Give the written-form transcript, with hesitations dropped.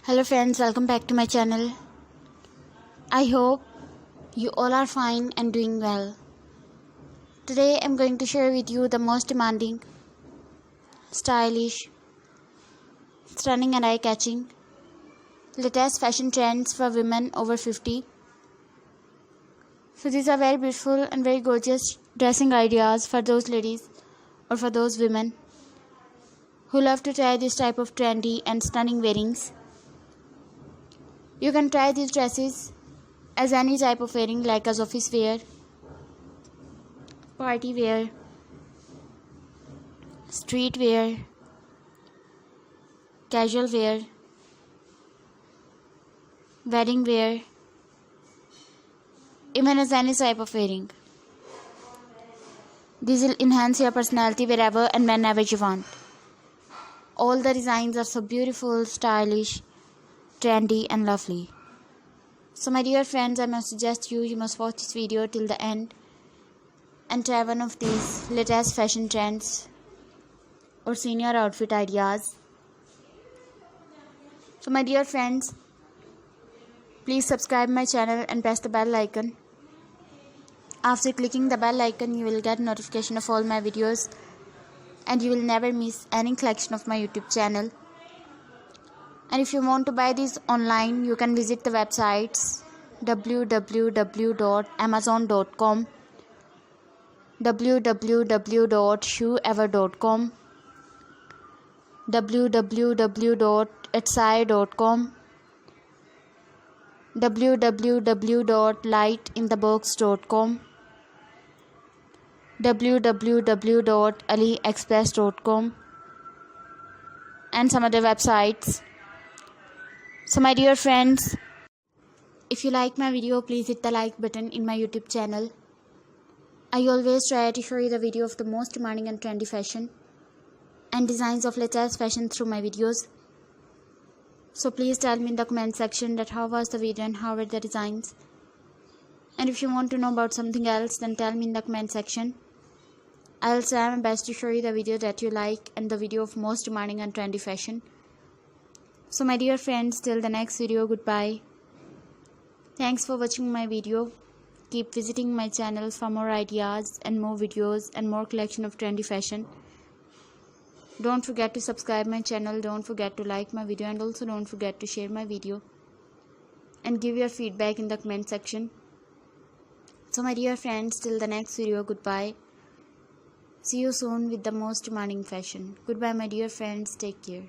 Hello friends, welcome back to my channel. I hope you all are fine and doing well. Today I'm going to share with you the most demanding, stylish, stunning and eye-catching latest fashion trends for women over 50. So these are very beautiful and very gorgeous dressing ideas for those ladies or for those women who love to try this type of trendy and stunning wearings. You can try these dresses as any type of wearing, like as office wear, party wear, street wear, casual wear, wedding wear, even as any type of wearing. These will enhance your personality wherever and whenever you want. All the designs are so beautiful, stylish, trendy and lovely. So my dear friends, I must suggest you must watch this video till the end and try one of these latest fashion trends or senior outfit ideas. So my dear friends, please subscribe my channel and press the bell icon. After clicking the bell icon, you will get notification of all my videos and you will never miss any collection of my YouTube channel. And if you want to buy these online, you can visit the websites www.amazon.com, www.shoeever.com, www.etsy.com, www.lightinthebox.com, www.aliexpress.com, and some other websites. So my dear friends, if you like my video, please hit the like button in my YouTube channel. I always try to show you the video of the most demanding and trendy fashion and designs of latest fashion through my videos. So please tell me in the comment section that how was the video and how were the designs. And if you want to know about something else, then tell me in the comment section. I'll try my best to show you the video that you like and the video of most demanding and trendy fashion. So my dear friends, till the next video, goodbye. Thanks for watching my video. Keep visiting my channel for more ideas and more videos and more collection of trendy fashion. Don't forget to subscribe my channel, don't forget to like my video, and also don't forget to share my video and give your feedback in the comment section. So my dear friends, till the next video, goodbye. See you soon with the most demanding fashion. Goodbye my dear friends, take care.